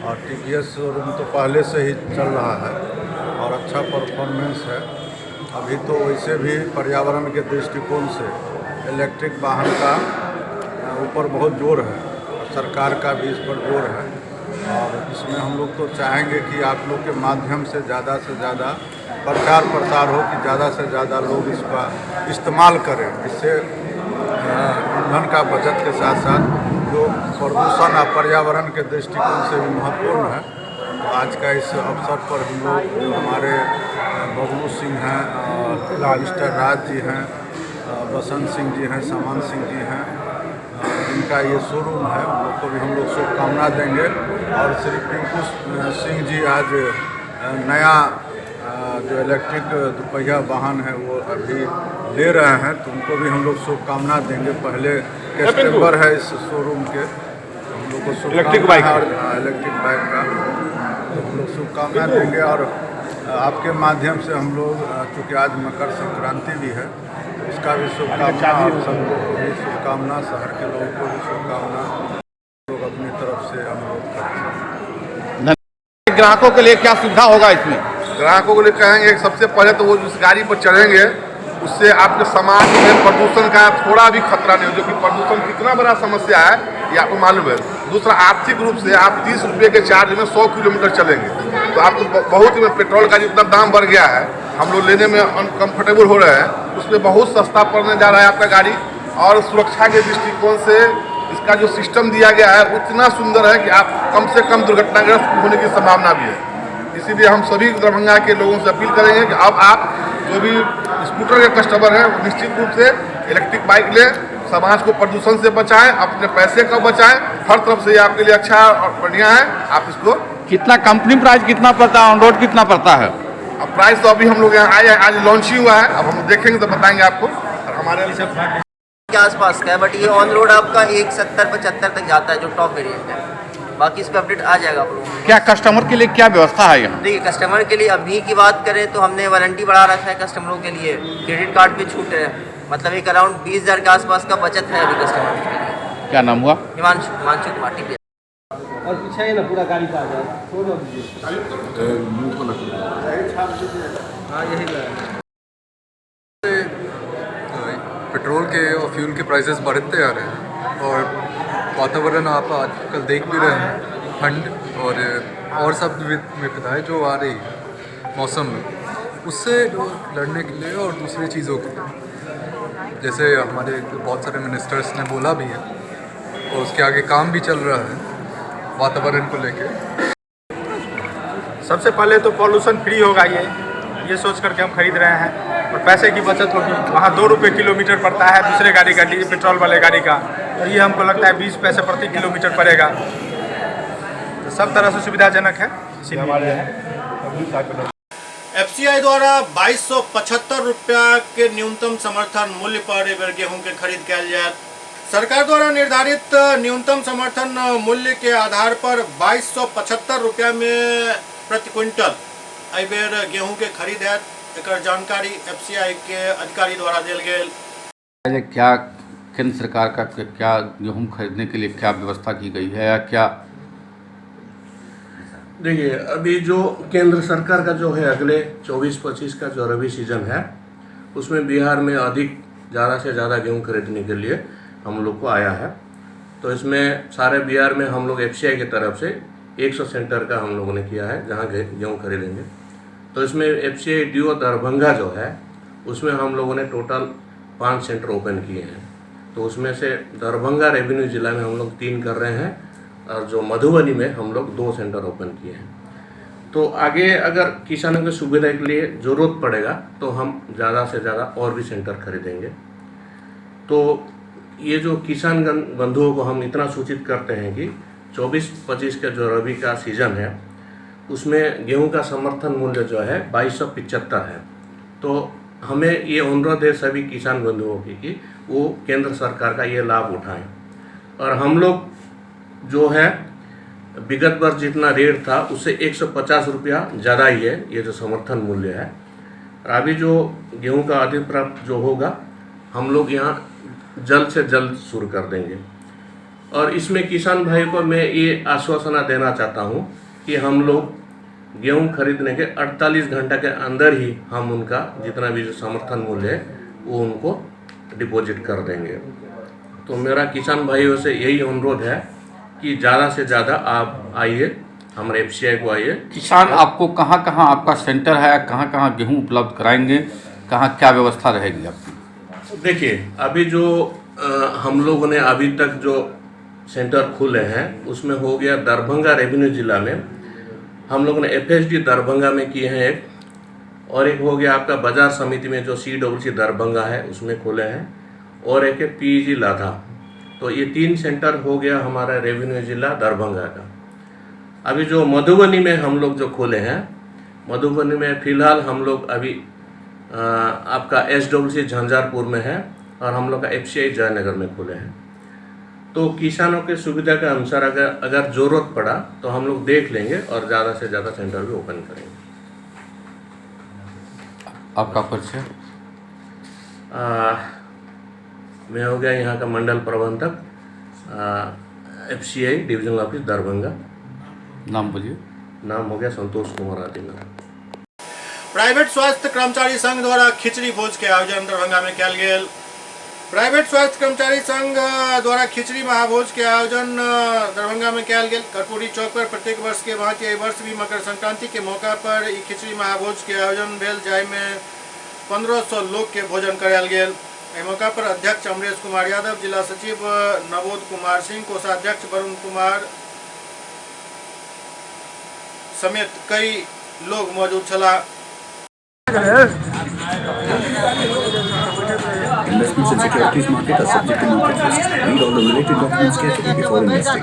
और टीवीएस शोरूम तो पहले से ही चल रहा है और अच्छा परफॉर्मेंस है। अभी तो वैसे भी पर्यावरण के दृष्टिकोण से इलेक्ट्रिक वाहन का ऊपर बहुत जोर है और सरकार का भी इस पर जोर है। और इसमें हम लोग तो चाहेंगे कि आप लोग के माध्यम से ज़्यादा प्रचार प्रसार हो कि ज़्यादा से ज़्यादा लोग इसका इस्तेमाल करें। इससे ईंधन का बचत के साथ साथ जो प्रदूषण और पर्यावरण के दृष्टिकोण से भी महत्वपूर्ण है। तो आज का इस अवसर पर हम लोग जो हमारे बबलू सिंह हैं, मिस्टर राज जी हैं, बसंत सिंह जी हैं, सामान सिंह जी हैं, इनका ये शोरूम है, उन लोग को भी हम लोग शुभकामना देंगे। और श्री पिंकू सिंह जी आज नया जो इलेक्ट्रिक दुपहिया वाहन है वो अभी ले रहे हैं, तो उनको भी हम लोग शुभकामना देंगे। पहले कस्टमर है इस शोरूम के, तो हम लोग को इलेक्ट्रिक बाइक का तो हम लोग शुभकामना देंगे। और आपके माध्यम से हम लोग, चूँकि आज मकर संक्रांति भी है, इसका भी शुभकामना, आप सब लोग को भी शुभकामना, शहर के लोगों को भी शुभकामना, लोग अपनी तरफ से हम लोग करते हैं। ग्राहकों के लिए क्या सुविधा होगा इसमें? ग्राहकों के लिए कहेंगे सबसे पहले तो वो जिस गाड़ी पर चढ़ेंगे उससे आपके समाज में प्रदूषण का थोड़ा भी खतरा नहीं हो, जो कि प्रदूषण कितना बड़ा समस्या है ये आपको मालूम है। दूसरा, आर्थिक रूप से आप 30 रुपये के चार्ज में 100 किलोमीटर चलेंगे, तो आपको बहुत ही पेट्रोल का जितना दाम बढ़ गया है, हम लोग लेने में अनकम्फर्टेबल हो रहे हैं, उसमें बहुत सस्ता पड़ने जा रहा है आपका गाड़ी। और सुरक्षा के दृष्टिकोण से इसका जो सिस्टम दिया गया है उतना सुंदर है कि आप कम से कम दुर्घटनाग्रस्त होने की संभावना भी है। इसीलिए हम सभी दरभंगा के लोगों से अपील करेंगे कि अब आप जो भी स्कूटर के कस्टमर हैं वो निश्चित रूप से इलेक्ट्रिक बाइक लें, समाज को प्रदूषण से बचाएं, अपने पैसे को बचाएं। हर तरफ से ये आपके लिए अच्छा और बढ़िया है। आप इसको कितना कंपनी प्राइस कितना पड़ता है, ऑन रोड कितना पड़ता है? अब प्राइस तो अभी हम लोग यहाँ आए, आज लॉन्च ही हुआ है, अब हम देखेंगे तो बताएंगे आपको। और हमारे के आसपास का है, बट ये ऑन रोड आपका 170-75 तक जाता है जो टॉप वेरिएंट है। बाकी इस पर अपडेट आ जाएगा आप लोगों को। क्या कस्टमर के लिए क्या व्यवस्था है यहाँ? देखिए, कस्टमर के लिए अभी की बात करें तो हमने वारंटी बढ़ा रखा है कस्टमरों के लिए, क्रेडिट कार्ड पे छूट है, मतलब एक अराउंड 20,000 के आसपास का बचत है अभी कस्टमर के लिए। क्या नाम हुआ? हिमांशु कुमार टिपिया। और पीछे ही ना पूरा गाड़ी का आ जाए। हाँ यही पेट्रोल के और फ्यूल के प्राइसेस बढ़ते आ रहे हैं और वातावरण आप आजकल देख भी रहे हैं, ठंड और सब विपदाएं जो आ रही है मौसम में, उससे जो लड़ने के लिए और दूसरी चीज़ों के लिए, जैसे हमारे बहुत सारे मिनिस्टर्स ने बोला भी है और उसके आगे काम भी चल रहा है वातावरण को लेके। सबसे पहले तो पॉल्यूशन फ्री होगा, ये सोच करके हम खरीद रहे हैं और पैसे की बचत होगी। वहाँ 2 रुपये किलोमीटर पड़ता है दूसरे गाड़ी का, पेट्रोल वाले गाड़ी का, और ये हमको लगता है 20 पैसे प्रति किलोमीटर पड़ेगा। तो सब तरह से सुविधाजनक है, इसीलिए FCI द्वारा 2275 रुपया के न्यूनतम समर्थन मूल्य पर एबर गेहूं के खरीद कयल जायत। सरकार द्वारा निर्धारित न्यूनतम समर्थन मूल्य के आधार पर 2275 रुपया में प्रति क्विंटल एबर गेहूं के खरीद है। एकर जानकारी FCI के अधिकारी द्वारा दिल गेल। पहले क्या केंद्र सरकार का क्या गेहूं खरीदने के लिए क्या व्यवस्था की गई है या क्या? देखिए, अभी जो केंद्र सरकार का जो है अगले 24-25 का जो रबी सीजन है, उसमें बिहार में ज़्यादा से ज़्यादा गेहूं खरीदने के लिए हम लोग को आया है। तो इसमें सारे बिहार में हम लोग FCI की तरफ से 100 सेंटर का हम लोगों ने किया है जहां गेहूं खरीदेंगे। तो इसमें FCI DO दरभंगा जो है उसमें हम लोगों ने टोटल 5 सेंटर ओपन किए हैं। तो उसमें से दरभंगा रेवेन्यू ज़िला में हम लोग 3 कर रहे हैं और जो मधुबनी में हम लोग 2 सेंटर ओपन किए हैं। तो आगे अगर किसानों की सुविधा के लिए ज़रूरत पड़ेगा तो हम ज़्यादा से ज़्यादा और भी सेंटर खरीदेंगे। तो ये जो किसान बंधुओं को हम इतना सूचित करते हैं कि 24-25 का जो रबी का सीज़न है उसमें गेहूं का समर्थन मूल्य जो है 2275 है। तो हमें ये अनुरोध है सभी किसान बंधुओं की कि वो केंद्र सरकार का ये लाभ उठाएं। और हम लोग जो है विगत वर्ष जितना रेट था उससे 150 रुपया ज़्यादा ही है ये जो समर्थन मूल्य है। और अभी जो गेहूं का अधिप्राप्त जो होगा हम लोग यहाँ जल्द से जल्द शुरू कर देंगे। और इसमें किसान भाई को मैं ये आश्वासन देना चाहता हूँ कि हम लोग गेहूं खरीदने के 48 घंटे के अंदर ही हम उनका जितना भी जो समर्थन मूल्य है वो उनको डिपॉजिट कर देंगे। तो मेरा किसान भाइयों से यही अनुरोध है कि ज़्यादा से ज़्यादा आप आइए, हमारे FCI को आइए। किसान आपको कहाँ कहाँ आपका सेंटर है, कहाँ कहाँ गेहूं उपलब्ध कराएंगे, कहाँ क्या व्यवस्था रहेगी आपकी? देखिए, अभी जो हम लोगों ने अभी तक जो सेंटर खुले हैं उसमें हो गया दरभंगा रेवेन्यू ज़िला में हम लोगों ने FSD दरभंगा में किए हैं एक, और एक हो गया आपका बाजार समिति में जो CWC दरभंगा है उसमें खोले हैं, और एक है PEG लाधा। तो ये 3 सेंटर हो गया हमारा रेवेन्यू ज़िला दरभंगा का। अभी जो मधुबनी में हम लोग जो खोले हैं, मधुबनी में फ़िलहाल हम लोग अभी आपका SWC झंझारपुर में है और हम लोग का FCI जयनगर में खोले हैं। तो किसानों के सुविधा के अनुसार अगर ज़रूरत पड़ा तो हम लोग देख लेंगे और ज़्यादा से ज़्यादा सेंटर भी ओपन करेंगे। आपका परिचय? मैं हो गया यहाँ का मंडल प्रबंधक FCI डिविजनल ऑफिस दरभंगा। नाम बोलिए। नाम हो गया संतोष कुमार आदिना। प्राइवेट स्वास्थ्य कर्मचारी संघ द्वारा खिचड़ी भोज के आयोजन दरभंगा में कयल गेल। प्राइवेट स्वास्थ्य कर्मचारी संघ द्वारा खिचड़ी महाभोज के आयोजन दरभंगा में कयल गेल। कर्पूरी चौक पर प्रत्येक वर्ष के भांति एहि वर्ष भी मकर संक्रांति के मौका पर ई खिचड़ी महाभोज के आयोजन भेल, जाहिमे 1500 लोग के भोजन करायल गेल। एहि मौका पर अध्यक्ष अमरेश कुमार यादव, जिला सचिव नवोद कुमार सिंह, कोषाध्यक्ष वरुण कुमार समेत कई लोग मौजूद छला। Investments and securities market are subject to market risks. Read all the related documents carefully before investing.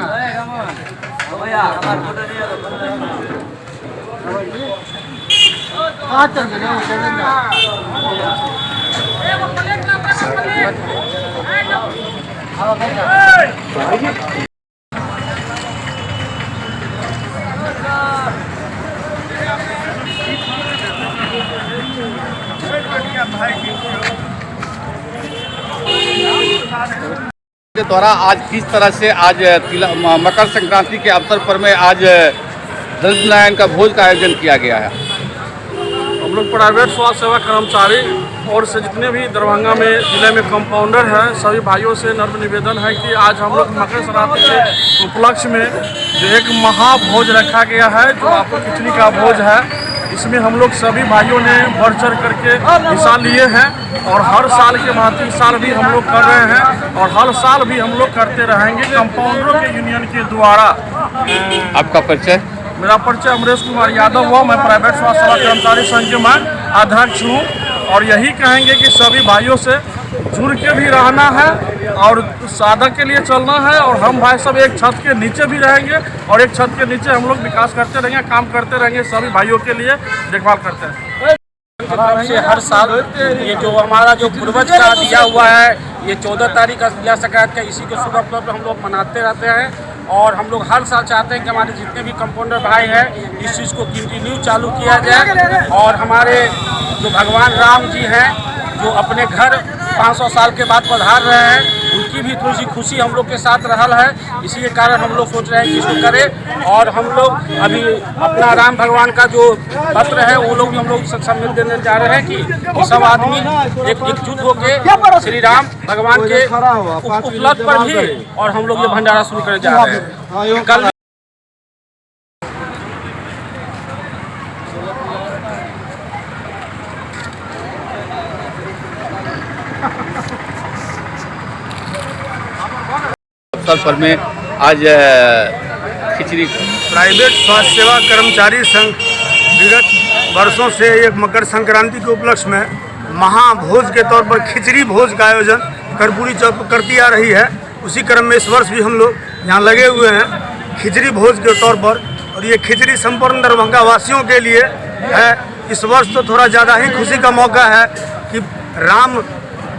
द्वारा आज किस तरह से आज मकर संक्रांति के अवसर पर में आज दलित नारायण का भोज का आयोजन किया गया है। हम लोग प्राइवेट स्वास्थ्य सेवा कर्मचारी और से जितने भी दरभंगा में जिले में कंपाउंडर हैं सभी भाइयों से नम्र निवेदन है कि आज हम लोग मकर संक्रांति के उपलक्ष्य में जो एक महाभोज रखा गया है, जो आपको खिचड़ी का भोज है, इसमें हम लोग सभी भाइयों ने बढ़ चढ़ करके हिस्सा लिए हैं और हर साल के भांति इस साल भी हम लोग कर रहे हैं और हर साल भी हम लोग करते रहेंगे कंपाउंडरों के यूनियन के द्वारा। आपका परिचय? मेरा परिचय अमरेश कुमार यादव हुआ। मैं प्राइवेट स्वास्थ्य सेवा कर्मचारी संघ के मैं अध्यक्ष हूँ और यही कहेंगे कि सभी भाइयों से जुड़ के भी रहना है और साधक के लिए चलना है और हम भाई सब एक छत के नीचे भी रहेंगे और एक छत के नीचे हम लोग विकास करते रहेंगे, काम करते रहेंगे, सभी भाइयों के लिए देखभाल करते हैं। से हर साल ये जो हमारा जो पूर्वज का दिया हुआ है, ये 14 तारीख का दिया शिकायत का, इसी के शुभ अवसर पर हम लोग मनाते रहते हैं और हम लोग हर साल चाहते हैं कि हमारे जितने भी कंपाउंडर भाई हैं इस चीज़ को कंटिन्यू चालू किया जाए और हमारे जो भगवान राम जी हैं जो अपने घर 500 साल के बाद पधार रहे हैं, उनकी भी थोड़ी सी खुशी हम लोग के साथ रहल है। इसी के कारण हम लोग सोच रहे हैं कि इसको करें और हम लोग अभी अपना राम भगवान का जो पत्र है वो लोग भी हम लोग सम्मिलित देने जा रहे हैं कि सब आदमी एकजुट होकर श्री राम भगवान के उपलब्ध पर भी और हम लोग ये भंडारा शुरू करने जा रहे हैं। कल अवसर पर में आज खिचड़ी प्राइवेट स्वास्थ्य सेवा कर्मचारी संघ विगत वर्षों से एक मकर संक्रांति के उपलक्ष्य में महाभोज के तौर पर खिचड़ी भोज का आयोजन कर्पूरी चौक पर करती आ रही है। उसी क्रम में इस वर्ष भी हम लोग यहाँ लगे हुए हैं खिचड़ी भोज के तौर पर और ये खिचड़ी संपूर्ण दरभंगा वासियों के लिए है। इस वर्ष तो थोड़ा ज़्यादा ही खुशी का मौका है कि राम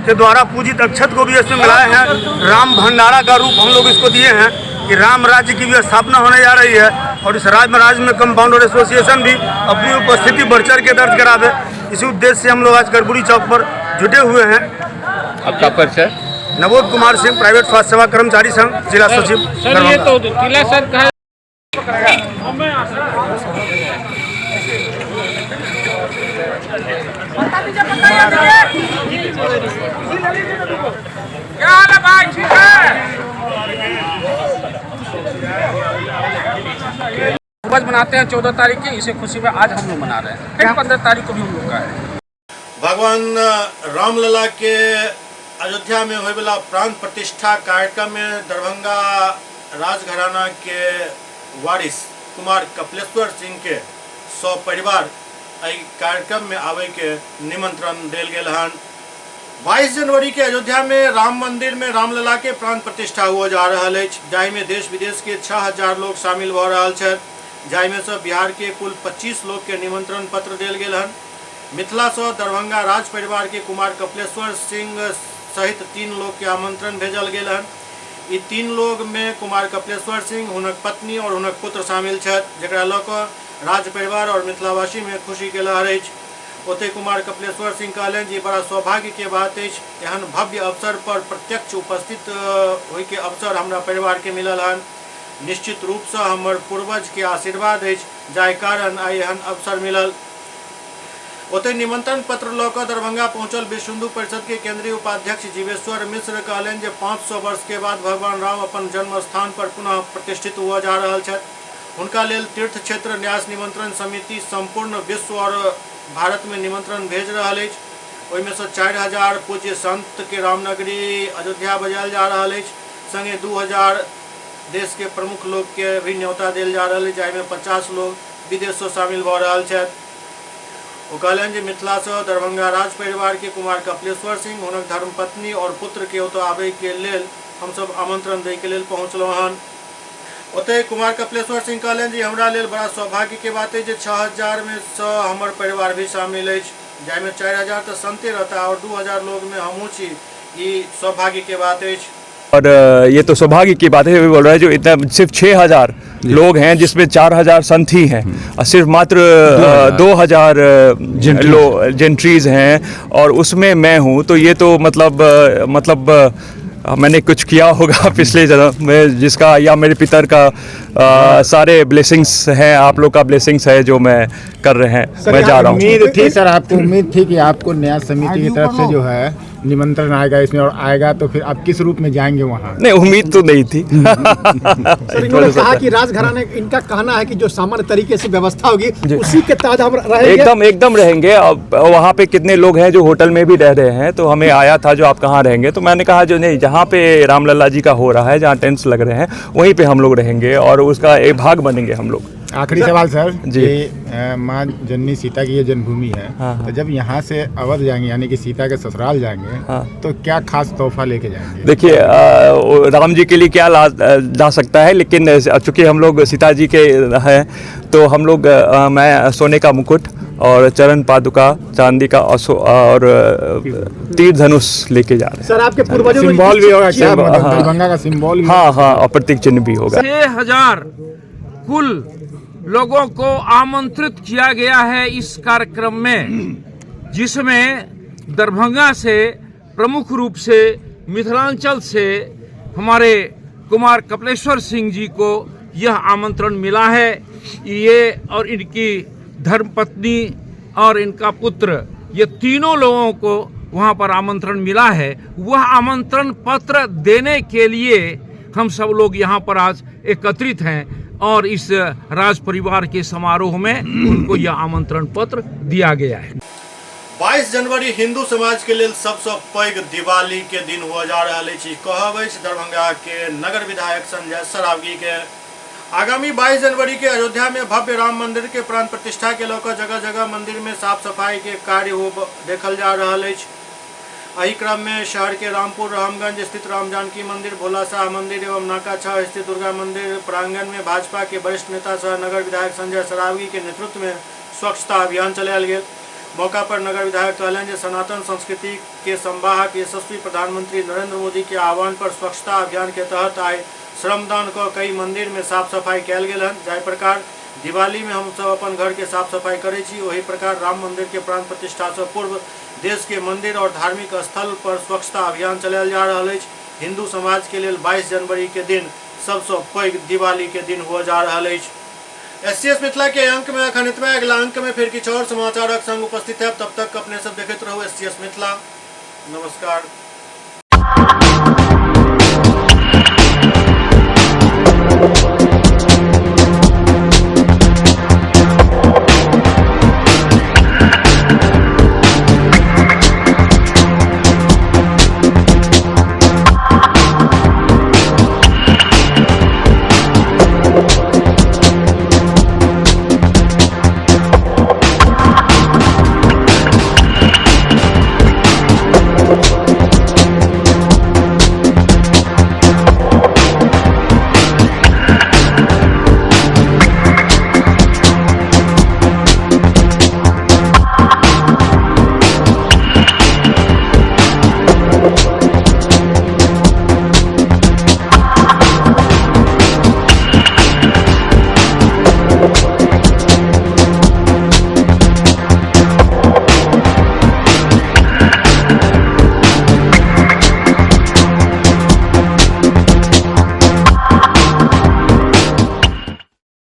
के द्वारा पूजित अक्षत को भी इसमें मिलाए हैं। राम भंडारा का रूप हम लोग इसको दिए हैं कि राम राज्य की भी स्थापना होने जा रही है और इस राज्य में कंपाउंडर एसोसिएशन भी अपनी उपस्थिति बढ़ चढ़ के दर्ज करावे। इसी उद्देश्य से हम लोग आज कर्पूरी चौक पर जुटे हुए हैं। आपका परिचय? नवोद कुमार सिंह, प्राइवेट स्वास्थ्य सेवा कर्मचारी संघ, जिला सचिव। सर ये तो किला सर का क्या हाल है भाई? ठीक है। उपज मनाते हैं 14 तारीख की, इसी खुशी में आज हम लोग मना रहे हैं। फिर 15 तारीख को भी हम लोग का है। भगवान रामलला के अयोध्या में होने वाला प्राण प्रतिष्ठा कार्यक्रम में दरभंगा राजघराना के वारिस कुमार कपिलेश्वर सिंह के 100 परिवार कार्यक्रम में आवे के निमंत्रण दिल गेल हन। 22 जनवरी के अयोध्या में राम मंदिर में रामलला के प्राण प्रतिष्ठा हुआ जा रहा है, जाहि में देश विदेश के 6000 लोग शामिल हो रहा है, जाहि में से बिहार के कुल 25 लोग के निमंत्रण पत्र दिल गेल हन। मिथिला से दरभंगा राज परिवार के कुमार कपिलेश्वर सिंह सहित 3 लोग के आमंत्रण भेजल गेल हन। ये 3 लोग में कुमार कपिलेश्वर सिंह, हुनक पत्नी और हुनक पुत्र शामिल छथि, जेकरा लऽ कऽ राज परिवार और मिथिलावासी में खुशी के लहर अछि। ओते कुमार कपिलेश्वर सिंह कहलनि जे बड़ा सौभाग्य के बात अछि, एहन भव्य अवसर पर प्रत्यक्ष उपस्थित होय के अवसर हमरा परिवार के मिलल हन। निश्चित रूप से हमर पूर्वज के आशीर्वाद अछि, जाहि कारण आइ एहन अवसर मिलल। ओते निमंत्रण पत्र लऽ कऽ दरभंगा पहुंचल विश्व हिंदू परिषद के केंद्रीय उपाध्यक्ष जीवेश्वर मिश्र कहलनि जे 500 वर्ष के बाद भगवान राम अपन जन्म स्थान पर पुनः प्रतिष्ठित हुआ जा रहल छथि। हुनका लेल तीर्थ क्षेत्र न्यास निमंत्रण समिति संपूर्ण विश्व और भारत में निमंत्रण भेज रहा है। ओहिमे से 4000 पूज्य संत के रामनगरी अयोध्या बजायल जा रहा है, संगे 2000 देश के प्रमुख लोग के भी न्योता दिल जा रहा है, जाहिमे 50 लोग विदेश से शामिल भ रहा है। वो कहलन जे मिथिला से दरभंगा राज परिवार के कुमार कपिलेश्वर सिंह, हुनक धर्मपत्नी और पुत्र के ओतऽ आबे के लेल हम सब आमंत्रण दे के लेल पहुँचलहुँ हन। ओते कुमार कपिलेश्वर सिंह कहलन जे हमरा लेल बड़ा सौभाग्य के बात है जे 6000 में से हमर परिवार भी शामिल है, जाहिमे 4000 तो संते रहता और 2000 लोग में हमहूँ छी। ये सौभाग्य के बात है और ये तो सौभाग्य की बात है। बोल रहा है जो इतना सिर्फ 6000 लोग हैं, जिसमें 4000 संत ही हैं और सिर्फ मात्र 2000 जेंट्रीज हैं और उसमें मैं हूँ, तो ये तो मतलब मैंने कुछ किया होगा पिछले जन्म में जिसका, या मेरे पितर का सारे ब्लेसिंग्स हैं, आप लोग का ब्लेसिंग्स है जो मैं कर रहे हैं। मैं जा रहा हूँ। उम्मीद थी सर, आपको उम्मीद थी कि आपको न्याय समिति की तरफ से जो है निमंत्रण आएगा इसमें, और आएगा तो फिर आप किस रूप में जाएंगे वहाँ? नहीं, उम्मीद तो नहीं थी। सर, इन्होंने कहा कि राजघराने, इनका कहना है कि जो सामान्य तरीके से व्यवस्था होगी उसी के तहत हम रहेंगे। एकदम रहेंगे। अब वहाँ पे कितने लोग हैं जो होटल में भी रह रहे हैं, तो हमें आया था जो आप कहाँ रहेंगे, तो मैंने कहा जो नहीं, जहाँ पे रामलला जी का हो रहा है, जहाँ टेंट्स लग रहे हैं, वहीं पे हम लोग रहेंगे और उसका एक भाग बनेंगे हम लोग। आखिरी सवाल सर जी, माँ जननी सीता की ये जन्मभूमि है, तो जब यहाँ से अवध जाएंगे यानी कि सीता के ससुराल जाएंगे, तो क्या खास तोहफा लेके जाएंगे? देखिए, राम जी के लिए क्या ला सकता है, लेकिन चूँकि हम लोग सीता जी के हैं तो हम लोग मैं सोने का मुकुट और चरण पादुका चांदी का और तीर धनुष लेके जा रहे हैं। सर, आपके पूर्वजों सिंबल भी होगा क्या? दरभंगा का सिंबल? हाँ, और प्रतीक चिन्ह भी होगा। 6000 कुल लोगों को आमंत्रित किया गया है इस कार्यक्रम में, जिसमें दरभंगा से प्रमुख रूप से मिथिलांचल से हमारे कुमार कपिलेश्वर सिंह जी को यह आमंत्रण मिला है। ये और इनकी धर्मपत्नी और इनका पुत्र, ये तीनों लोगों को वहाँ पर आमंत्रण मिला है। वह आमंत्रण पत्र देने के लिए हम सब लोग यहाँ पर आज एकत्रित हैं और इस राज परिवार के समारोह में उनको यह आमंत्रण पत्र दिया गया है। 22 जनवरी हिंदू समाज के लिए सबसे पैघ दिवाली के दिन हो जा रहा है। कहब दरभंगा के नगर विधायक संजय सरावगी के आगामी 22 जनवरी के अयोध्या में भव्य राम मंदिर के प्राण प्रतिष्ठा के लेकर जगह जगह मंदिर में साफ सफाई के कार्य हो देखल जा रहा है। एही क्रम में शहर के रामपुर रामगंज स्थित राम जानकी मंदिर, भोला शाह मंदिर एवं नाका 6 स्थित दुर्गा मंदिर प्रांगण में भाजपा के वरिष्ठ नेता सह नगर विधायक संजय सरावगी के नेतृत्व में स्वच्छता अभियान चलायल गेल। मौका पर नगर विधायक कहलन जे सनातन संस्कृति के संवाहक यशस्वी प्रधानमंत्री नरेंद्र मोदी के आह्वान पर स्वच्छता अभियान के तहत आए श्रमदान क कई मंदिर में साफ सफाई कयल गेल हन। जाहि प्रकार दिवाली में हम सब अपन घर के साफ सफाई करे छी, वही प्रकार राम मंदिर के प्राण प्रतिष्ठा से पूर्व देश के मंदिर और धार्मिक स्थल पर स्वच्छता अभियान चलायल जा रहा है। हिंदू समाज के लिए 22 जनवरी के दिन सबसे पैघ दिवाली के दिन हो जा रहा है। SCS मिथिला के अंक में अखन इतना, अगला अंक में फिर किछु और समाचारक संग उपस्थित है। तब तक अपने सब देखते रहो SCS मिथिला। नमस्कार।